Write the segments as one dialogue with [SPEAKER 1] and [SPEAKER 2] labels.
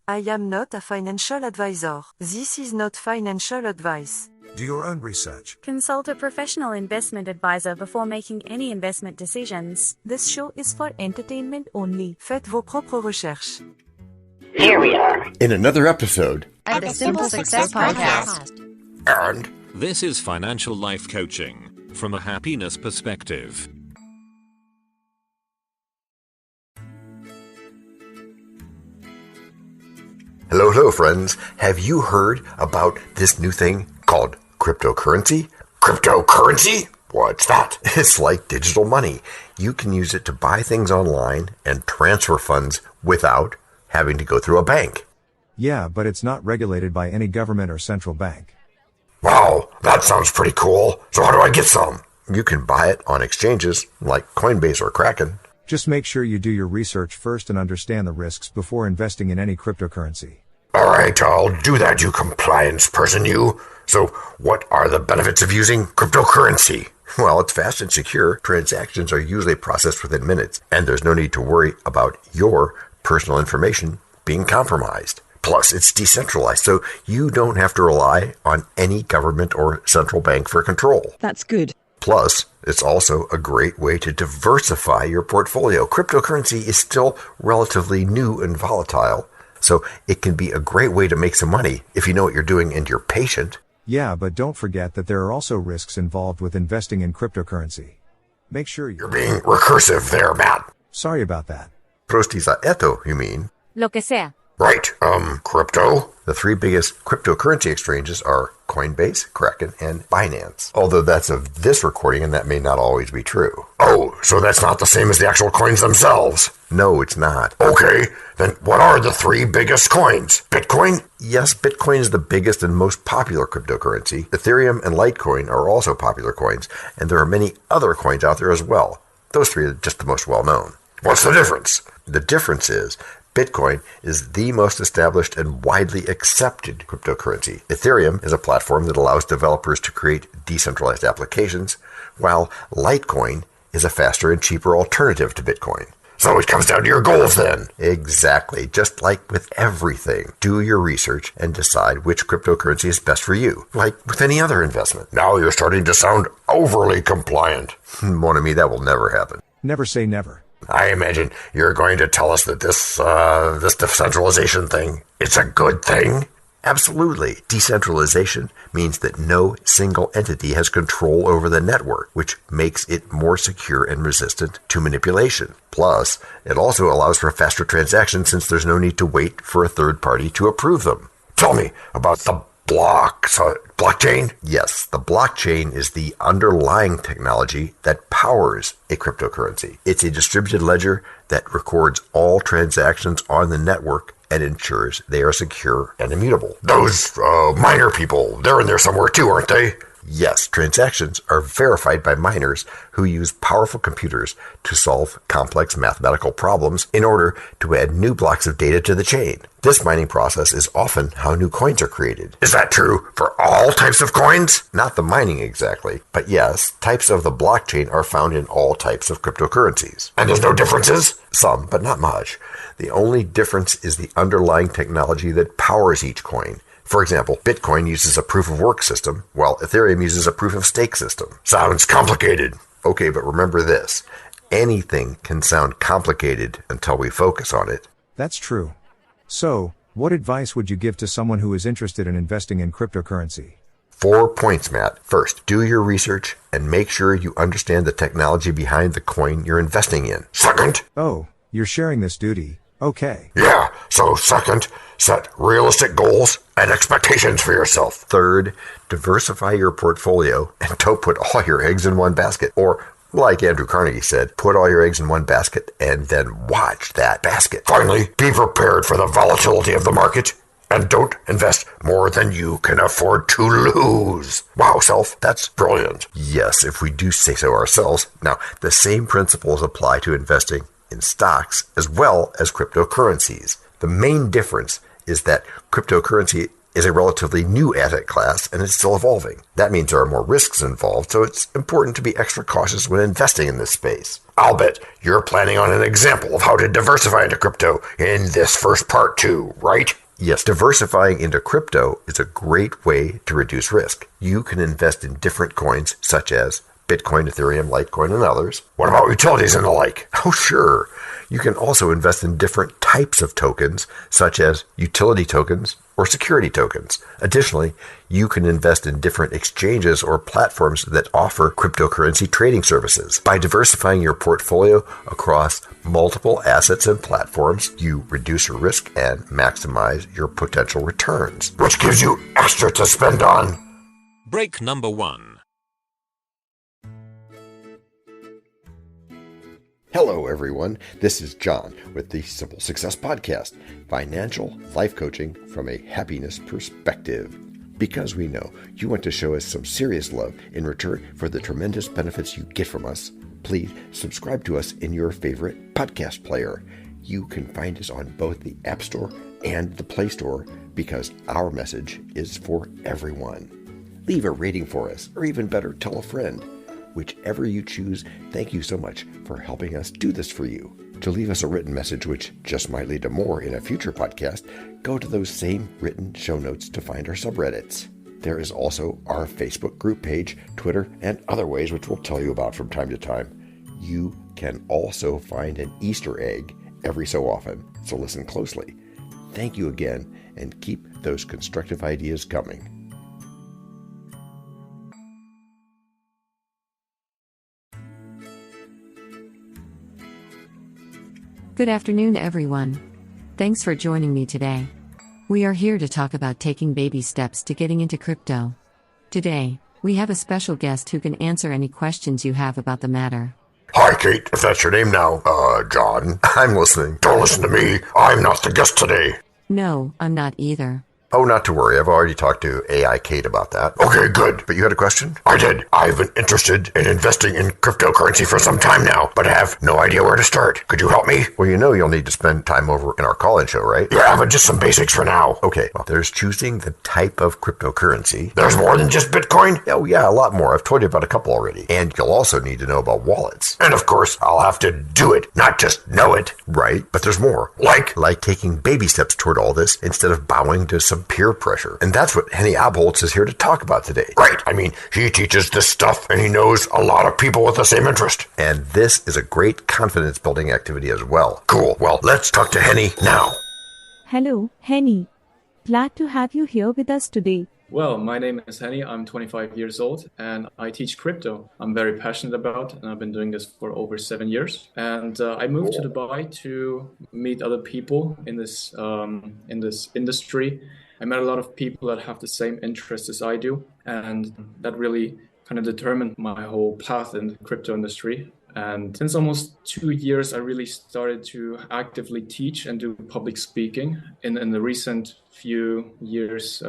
[SPEAKER 1] I am not a financial advisor. This is not financial advice.
[SPEAKER 2] Do your own research.
[SPEAKER 3] Consult a professional investment advisor before making any investment decisions.
[SPEAKER 1] This show is for entertainment only. Faites vos propres recherches.
[SPEAKER 4] Here we are
[SPEAKER 5] in another episode
[SPEAKER 4] of the Simple Success Podcast.
[SPEAKER 5] And
[SPEAKER 6] this is financial life coaching from a happiness perspective.
[SPEAKER 5] Hello, friends. Have you heard about this new thing called cryptocurrency? Cryptocurrency? What's that? It's like digital money. You can use it to buy things online and transfer funds without having to go through a bank.
[SPEAKER 2] Yeah, but it's not regulated by any government or central bank.
[SPEAKER 5] Wow, that sounds pretty cool. So how do I get some? You can buy it on exchanges like Coinbase or Kraken.
[SPEAKER 2] Just make sure you do your research first and understand the risks before investing in any cryptocurrency.
[SPEAKER 5] Alright, I'll do that, you compliance person, you. So, what are the benefits of using cryptocurrency? Well, it's fast and secure. Transactions are usually processed within minutes, and there's no need to worry about your personal information being compromised. Plus, it's decentralized, so you don't have to rely on any government or central bank for control.
[SPEAKER 7] That's good.
[SPEAKER 5] Plus, it's also a great way to diversify your portfolio. Cryptocurrency is still relatively new and volatile, so it can be a great way to make some money if you know what you're doing and you're patient.
[SPEAKER 2] Yeah, but don't forget that there are also risks involved with investing in cryptocurrency. Make sure
[SPEAKER 5] you're being recursive there, Matt.
[SPEAKER 2] Sorry about that.
[SPEAKER 5] Prostiza esto, you mean?
[SPEAKER 3] Lo que sea.
[SPEAKER 5] Right, crypto? The three biggest cryptocurrency exchanges are Coinbase, Kraken, and Binance. Although that's of this recording, and that may not always be true. Oh, so that's not the same as the actual coins themselves? No, it's not. Okay, then what are the three biggest coins? Bitcoin? Yes, Bitcoin is the biggest and most popular cryptocurrency. Ethereum and Litecoin are also popular coins, and there are many other coins out there as well. Those three are just the most well-known. What's the difference? The difference is Bitcoin is the most established and widely accepted cryptocurrency. Ethereum is a platform that allows developers to create decentralized applications, while Litecoin is a faster and cheaper alternative to Bitcoin. So it comes down to your goals then. Exactly. Just like with everything. Do your research and decide which cryptocurrency is best for you. Like with any other investment. Now you're starting to sound overly compliant. Mon ami, that will never happen.
[SPEAKER 2] Never say never.
[SPEAKER 5] I imagine you're going to tell us that this decentralization thing, it's a good thing? Absolutely. Decentralization means that no single entity has control over the network, which makes it more secure and resistant to manipulation. Plus, it also allows for faster transactions since there's no need to wait for a third party to approve them. Tell me about the blockchain? Yes, the blockchain is the underlying technology that powers a cryptocurrency. It's a distributed ledger that records all transactions on the network and ensures they are secure and immutable. Those miner people, they're in there somewhere too, aren't they? Yes, transactions are verified by miners who use powerful computers to solve complex mathematical problems in order to add new blocks of data to the chain. This mining process is often how new coins are created. Is that true for all types of coins? Not the mining exactly, but yes, types of the blockchain are found in all types of cryptocurrencies. And there's no differences? Some, but not much. The only difference is the underlying technology that powers each coin. For example, Bitcoin uses a proof-of-work system, while Ethereum uses a proof-of-stake system. Sounds complicated. Okay, but remember this. Anything can sound complicated until we focus on it.
[SPEAKER 2] That's true. So, what advice would you give to someone who is interested in investing in cryptocurrency?
[SPEAKER 5] 4 points, Matt. First, do your research and make sure you understand the technology behind the coin you're investing in. Second.
[SPEAKER 2] Oh, you're sharing this duty. Okay.
[SPEAKER 5] Yeah, so second, set realistic goals and expectations for yourself. Third, diversify your portfolio and don't put all your eggs in one basket. Or, like Andrew Carnegie said, put all your eggs in one basket and then watch that basket. Finally, be prepared for the volatility of the market and don't invest more than you can afford to lose. Wow, Self, that's brilliant. Yes, if we do say so ourselves. Now, the same principles apply to investing in stocks as well as cryptocurrencies. The main difference is that cryptocurrency is a relatively new asset class and it's still evolving. That means there are more risks involved, so it's important to be extra cautious when investing in this space. I'll bet you're planning on an example of how to diversify into crypto in this first part too, right? Yes, diversifying into crypto is a great way to reduce risk. You can invest in different coins such as Bitcoin, Ethereum, Litecoin, and others. What about utilities and the like? Oh, sure. You can also invest in different types of tokens, such as utility tokens or security tokens. Additionally, you can invest in different exchanges or platforms that offer cryptocurrency trading services. By diversifying your portfolio across multiple assets and platforms, you reduce your risk and maximize your potential returns, which gives you extra to spend on.
[SPEAKER 6] Break number 1.
[SPEAKER 5] Hello, everyone. This is John with the Simple Success Podcast, financial life coaching from a happiness perspective. Because we know you want to show us some serious love in return for the tremendous benefits you get from us, please subscribe to us in your favorite podcast player. You can find us on both the App Store and the Play Store because our message is for everyone. Leave a rating for us, or even better, tell a friend. Whichever you choose, thank you so much for helping us do this for you. To leave us a written message, which just might lead to more in a future podcast, go to those same written show notes to find our subreddits. There is also our Facebook group page, Twitter, and other ways which we'll tell you about from time to time. You can also find an Easter egg every so often, so listen closely. Thank you again, and keep those constructive ideas coming.
[SPEAKER 7] Good afternoon, everyone. Thanks for joining me today. We are here to talk about taking baby steps to getting into crypto. Today, we have a special guest who can answer any questions you have about the matter.
[SPEAKER 5] Hi, Kate, if that's your name now. John. I'm listening. Don't listen to me. I'm not the guest today.
[SPEAKER 7] No, I'm not either.
[SPEAKER 5] Oh, not to worry. I've already talked to AI Kate about that. Okay, good. But you had a question? I did. I've been interested in investing in cryptocurrency for some time now, but I have no idea where to start. Could you help me? Well, you know you'll need to spend time over in our call-in show, right? Yeah, but just some basics for now. Okay, well, there's choosing the type of cryptocurrency. There's more than just Bitcoin? Oh, yeah, a lot more. I've told you about a couple already. And you'll also need to know about wallets. And of course, I'll have to do it, not just know it. Right, but there's more. Like taking baby steps toward all this instead of bowing to some peer pressure. And that's what Henny Abholtz is here to talk about today. Right. I mean, he teaches this stuff and he knows a lot of people with the same interest. And this is a great confidence building activity as well. Cool. Well, let's talk to Henny now.
[SPEAKER 8] Hello, Henny. Glad to have you here with us today.
[SPEAKER 9] Well, my name is Henny. I'm 25 years old and I teach crypto. I'm very passionate about it and I've been doing this for over 7 years. And I moved to Dubai to meet other people in this industry. I met a lot of people that have the same interests as I do, and that really kind of determined my whole path in the crypto industry. And since almost 2 years, I really started to actively teach and do public speaking. In the recent few years,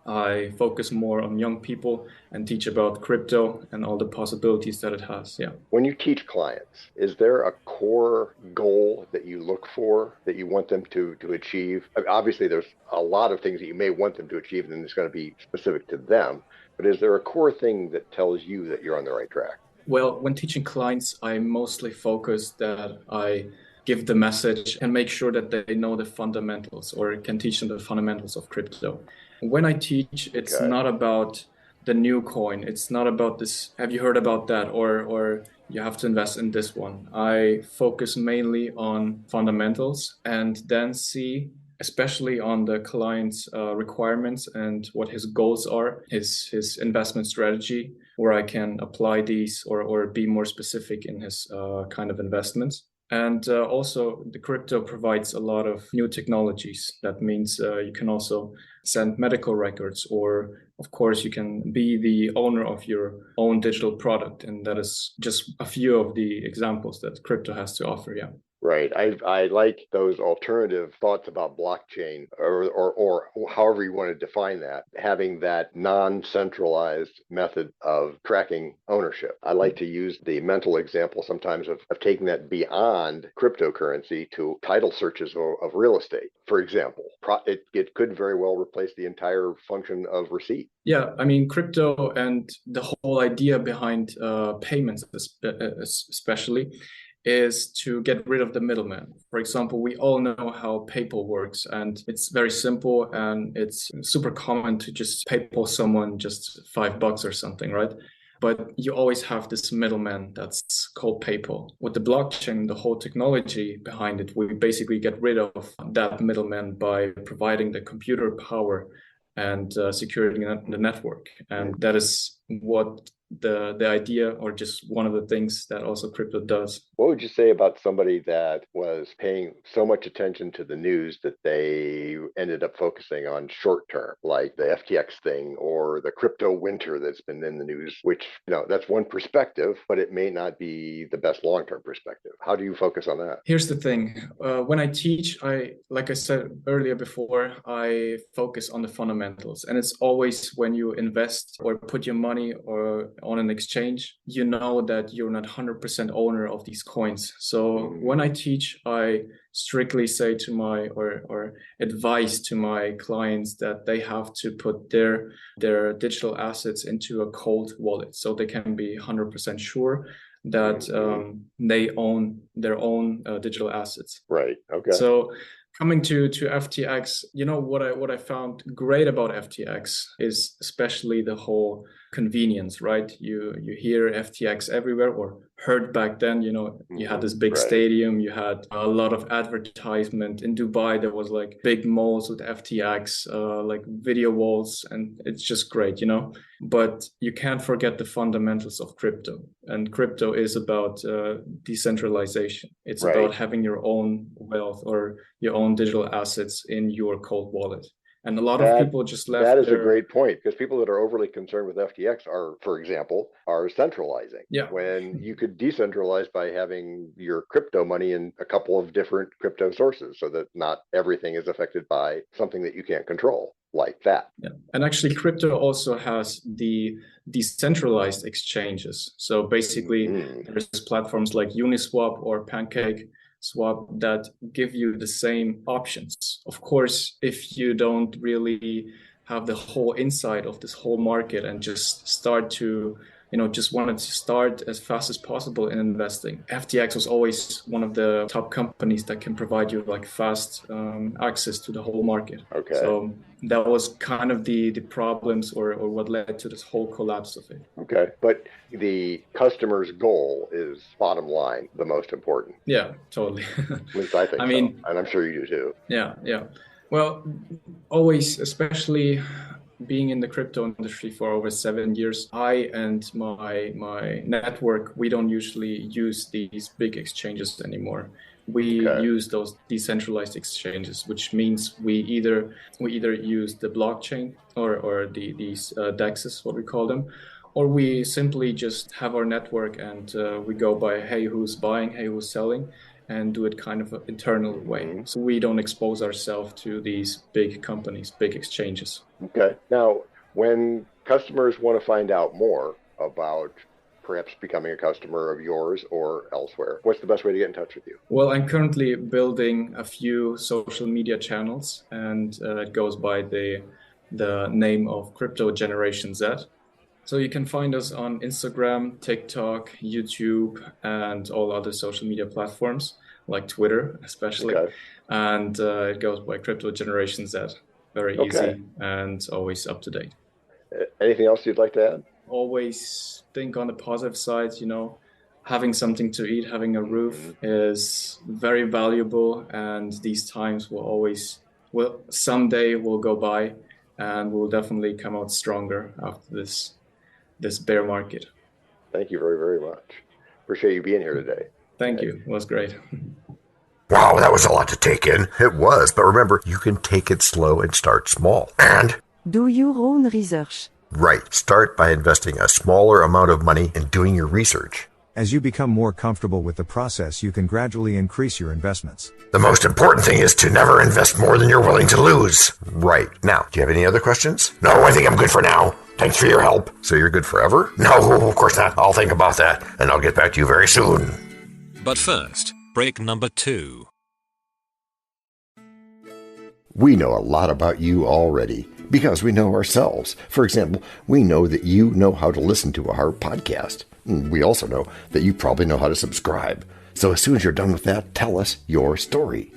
[SPEAKER 9] I focus more on young people and teach about crypto and all the possibilities that it has. Yeah.
[SPEAKER 5] When you teach clients, is there a core goal that you look for that you want them to achieve? Obviously, there's a lot of things that you may want them to achieve, and it's going to be specific to them. But is there a core thing that tells you that you're on the right track?
[SPEAKER 9] Well, when teaching clients, I mostly focus that I give the message and make sure that they know the fundamentals or can teach them the fundamentals of crypto. When I teach, it's not about the new coin. It's not about this, have you heard about that? Or you have to invest in this one. I focus mainly on fundamentals and then see, especially on the client's requirements and what his goals are, his investment strategy, where I can apply these or be more specific in his kind of investments. And also the crypto provides a lot of new technologies. That means you can also send medical records, or of course you can be the owner of your own digital product. And that is just a few of the examples that crypto has to offer. Yeah.
[SPEAKER 10] Right. I like those alternative thoughts about blockchain or however you want to define that, having that non-centralized method of tracking ownership. I like to use the mental example sometimes of taking that beyond cryptocurrency to title searches of real estate. For example, it could very well replace the entire function of receipt.
[SPEAKER 9] Yeah, I mean, crypto and the whole idea behind payments, especially, is to get rid of the middleman. For example, we all know how PayPal works, and it's very simple, and it's super common to just PayPal someone just $5 or something, right? But you always have this middleman that's called PayPal. With the blockchain, the whole technology behind it, we basically get rid of that middleman by providing the computer power and securing the network. And that is what the idea, or just one of the things that also crypto does.
[SPEAKER 10] What would you say about somebody that was paying so much attention to the news that they ended up focusing on short term, like the FTX thing or the crypto winter that's been in the news, which, that's one perspective, but it may not be the best long-term perspective. How do you focus on that?
[SPEAKER 9] Here's the thing. When I teach, like I said earlier before, I focus on the fundamentals. And it's always when you invest or put your money or on an exchange, you know that you're not 100% owner of these coins. So when I teach, I strictly say to my or advise to my clients that they have to put their digital assets into a cold wallet, so they can be 100% sure that they own their own digital assets.
[SPEAKER 10] Right. Okay.
[SPEAKER 9] So coming to FTX, what I found great about FTX is especially the whole convenience, right? You hear FTX everywhere, or heard back then, you had this big stadium, you had a lot of advertisement. In Dubai, there was like big malls with FTX, like video walls, and it's just great, But you can't forget the fundamentals of crypto. And crypto is about decentralization. It's about having your own wealth or your own digital assets in your cold wallet. And a lot of people just left.
[SPEAKER 10] That is a great point, because people that are overly concerned with FTX for example, are centralizing.
[SPEAKER 9] Yeah.
[SPEAKER 10] When you could decentralize by having your crypto money in a couple of different crypto sources, so that not everything is affected by something that you can't control, like that.
[SPEAKER 9] Yeah. And actually, crypto also has the decentralized exchanges. So basically, there's platforms like Uniswap or PancakeSwap that give you the same options. Of course, if you don't really have the whole insight of this whole market and just start to, just wanted to start as fast as possible in investing, FTX was always one of the top companies that can provide you like fast access to the whole market.
[SPEAKER 10] Okay.
[SPEAKER 9] So that was kind of the problems or what led to this whole collapse of it.
[SPEAKER 10] Okay. But the customer's goal is, bottom line, the most important.
[SPEAKER 9] Yeah, totally.
[SPEAKER 10] At least I think so. And I'm sure you do too.
[SPEAKER 9] Yeah. Well, always, especially being in the crypto industry for over 7 years, I and my network, we don't usually use these big exchanges anymore. We use those decentralized exchanges, which means we either use the blockchain or these DEXs, what we call them, or we simply just have our network and we go by, hey, who's buying, hey, who's selling, and do it kind of an internal way. So we don't expose ourselves to these big companies, big exchanges.
[SPEAKER 10] Okay. Now, when customers want to find out more about perhaps becoming a customer of yours or elsewhere, what's the best way to get in touch with you?
[SPEAKER 9] Well, I'm currently building a few social media channels, and it goes by the name of Crypto Generation Z. So you can find us on Instagram, TikTok, YouTube, and all other social media platforms like Twitter, especially.
[SPEAKER 10] Okay.
[SPEAKER 9] And it goes by Crypto Generation Z. Very easy and always up to date.
[SPEAKER 10] Anything else you'd like to add?
[SPEAKER 9] Always think on the positive side, having something to eat, having a roof is very valuable. And these times someday will go by, and we'll definitely come out stronger after this bear market.
[SPEAKER 10] Thank you very, very much. Appreciate you being here today.
[SPEAKER 9] Thank you. It was great.
[SPEAKER 5] Wow, that was a lot to take in. It was. But remember, you can take it slow and start small. And
[SPEAKER 1] do your own research.
[SPEAKER 5] Right. Start by investing a smaller amount of money and doing your research.
[SPEAKER 2] As you become more comfortable with the process, you can gradually increase your investments.
[SPEAKER 5] The most important thing is to never invest more than you're willing to lose. Right. Now, do you have any other questions? No, I think I'm good for now. Thanks for your help. So you're good forever? No, of course not. I'll think about that, and I'll get back to you very soon.
[SPEAKER 6] But first, break number 2.
[SPEAKER 10] We know a lot about you already because we know ourselves. For example, we know that you know how to listen to our podcast. We also know that you probably know how to subscribe. So as soon as you're done with that, tell us your story.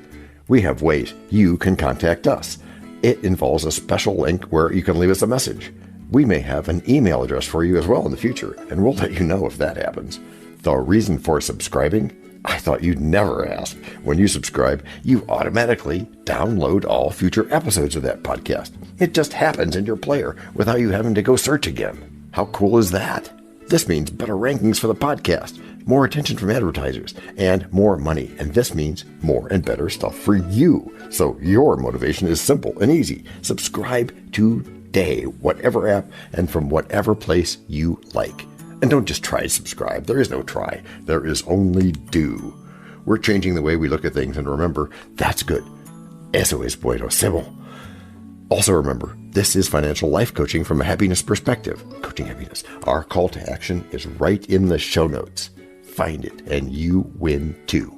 [SPEAKER 10] We have ways you can contact us. It involves a special link where you can leave us a message. We may have an email address for you as well in the future, and we'll let you know if that happens. The reason for subscribing? I thought you'd never ask. When you subscribe, you automatically download all future episodes of that podcast. It just happens in your player without you having to go search again. How cool is that? This means better rankings for the podcast, more attention from advertisers, and more money. And this means more and better stuff for you. So your motivation is simple and easy. Subscribe today, whatever app and from whatever place you like. And don't just try to subscribe. There is no try. There is only do. We're changing the way we look at things, and remember, that's good. Eso es buenísimo. Also remember, this is financial life coaching from a happiness perspective. Coaching happiness. Our call to action is right in the show notes. Find it, and you win too.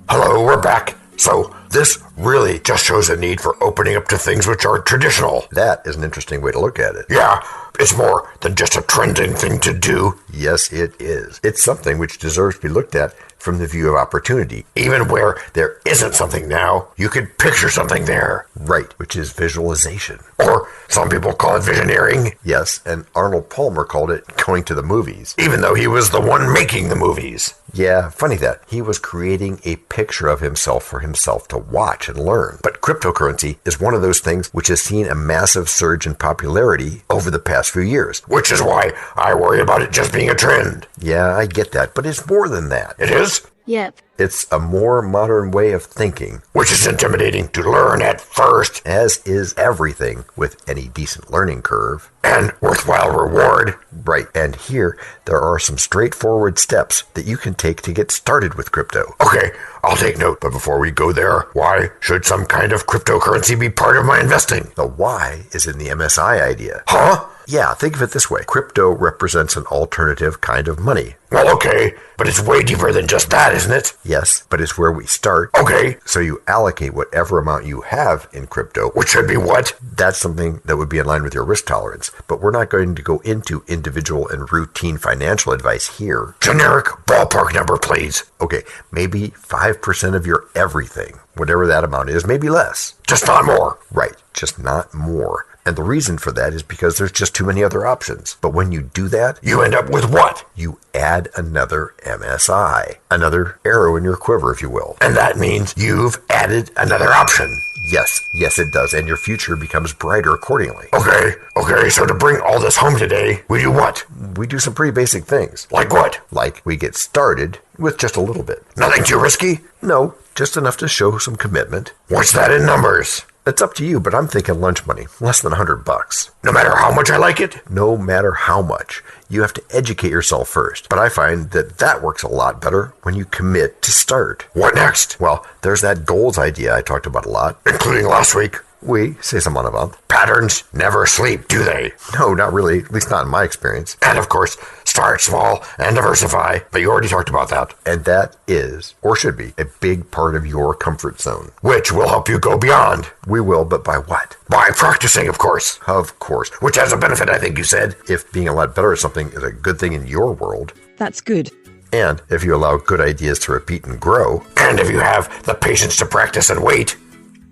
[SPEAKER 5] Hello, we're back. So, this really just shows a need for opening up to things which are traditional. That is an interesting way to look at it. Yeah, it's more than just a trending thing to do. Yes, it is. It's something which deserves to be looked at from the view of opportunity. Even where there isn't something now, you could picture something there. Right, which is visualization. Or some people call it visioneering. Yes, and Arnold Palmer called it going to the movies, even though he was the one making the movies. Yeah, funny that. He was creating a picture of himself for himself to watch and learn. But cryptocurrency is one of those things which has seen a massive surge in popularity over the past few years, which is why I worry about it just being a trend. Yeah, I get that, but it's more than that. It is?
[SPEAKER 3] Yep.
[SPEAKER 5] It's a more modern way of thinking, which is intimidating to learn at first, as is everything with any decent learning curve. And worthwhile reward. Right, and here there are some straightforward steps that you can take to get started with crypto. Okay, I'll take note, but before we go there, why should some kind of cryptocurrency be part of my investing? The why is in the MSI idea. Huh? Yeah, think of it this way. Crypto represents an alternative kind of money. Well, okay, but it's way deeper than just that, isn't it? Yes, but it's where we start. Okay. So you allocate whatever amount you have in crypto, which should be what? That's something that would be in line with your risk tolerance. But we're not going to go into individual and routine financial advice here. Generic ballpark number, please. Okay, maybe 5% of your everything, whatever that amount is, maybe less. Just not more. Right, just not more. And the reason for that is because there's just too many other options. But when you do that, you end up with what? You add another MSI, another arrow in your quiver, if you will. And that means you've added another option. Yes, it does. And your future becomes brighter accordingly. Okay, so to bring all this home today, we do what? We do some pretty basic things. Like what? Like we get started with just a little bit. Nothing too risky? No, just enough to show some commitment. What's that in numbers? It's up to you, but I'm thinking lunch money, less than $100. No matter how much I like it? No matter how much. You have to educate yourself first. But I find that works a lot better when you commit to start. What next? Well, there's that goals idea I talked about a lot, including last week. We say some about. Patterns never sleep, do they? No, not really, at least not in my experience. And of course, start small and diversify. But you already talked about that. And that is, or should be, a big part of your comfort zone, which will help you go beyond. We will, but by what? By practicing, of course. Of course. Which has a benefit, I think you said. If being a lot better at something is a good thing in your world.
[SPEAKER 11] That's good.
[SPEAKER 5] And if you allow good ideas to repeat and grow. And if you have the patience to practice and wait.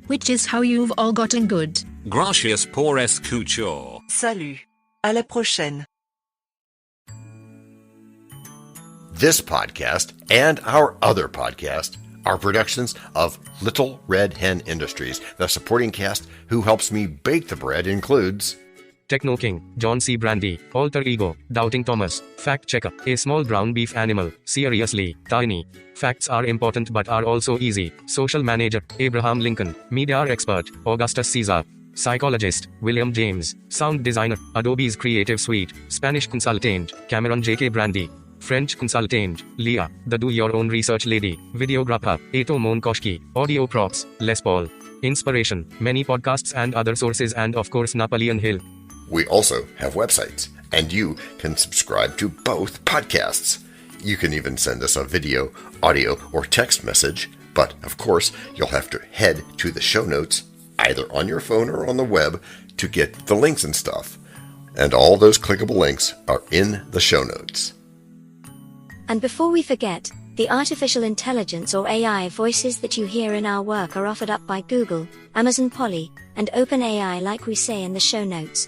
[SPEAKER 11] Which is how you've all gotten good.
[SPEAKER 6] Gracias por escuchar.
[SPEAKER 1] Salut. À la prochaine.
[SPEAKER 10] This podcast and our other podcast are productions of Little Red Hen Industries. The supporting cast who helps me bake the bread includes
[SPEAKER 12] Techno King, John C. Brandy, Alter Ego, Doubting Thomas, Fact Checker, A Small Brown Beef Animal, Seriously, Tiny. Facts are important but are also easy. Social Manager, Abraham Lincoln, Media Expert, Augustus Caesar. Psychologist, William James. Sound designer, Adobe's Creative Suite. Spanish consultant, Cameron J.K. Brandy. French consultant, Leah, the do-your-own research lady. Videographer, Eto Monkoshki. Audio props, Les Paul. Inspiration, many podcasts and other sources, and of course Napoleon Hill.
[SPEAKER 5] We also have websites, and you can subscribe to both podcasts. You can even send us a video, audio, or text message, but of course you'll have to head to the show notes, either on your phone or on the web, to get the links and stuff. And all those clickable links are in the show notes.
[SPEAKER 13] And before we forget, the artificial intelligence or AI voices that you hear in our work are offered up by Google, Amazon Polly, and OpenAI, like we say in the show notes.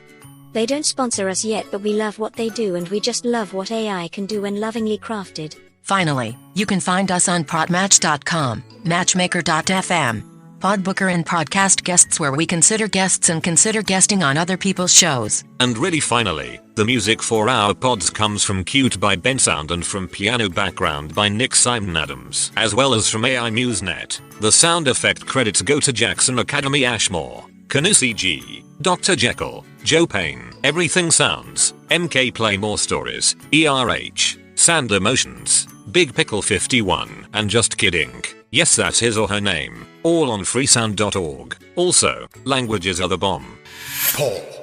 [SPEAKER 13] They don't sponsor us yet, but we love what they do, and we just love what AI can do when lovingly crafted.
[SPEAKER 14] Finally, you can find us on Podmatch.com, Matchmaker.fm, Podbooker and Podcast Guests, where we consider guests and consider guesting on other people's shows.
[SPEAKER 6] And really finally, the music for our pods comes from Cute by Bensound and from Piano Background by Nick Simon Adams, as well as from AI MuseNet. The sound effect credits go to Jackson Academy Ashmore, Canoe CG, Dr. Jekyll, Joe Payne, Everything Sounds, MK Play More Stories, ERH, Sand Emotions, Big Pickle 51, and Just Kidding. Yes, that's his or her name. All on freesound.org. Also, languages are the bomb.
[SPEAKER 5] Paul.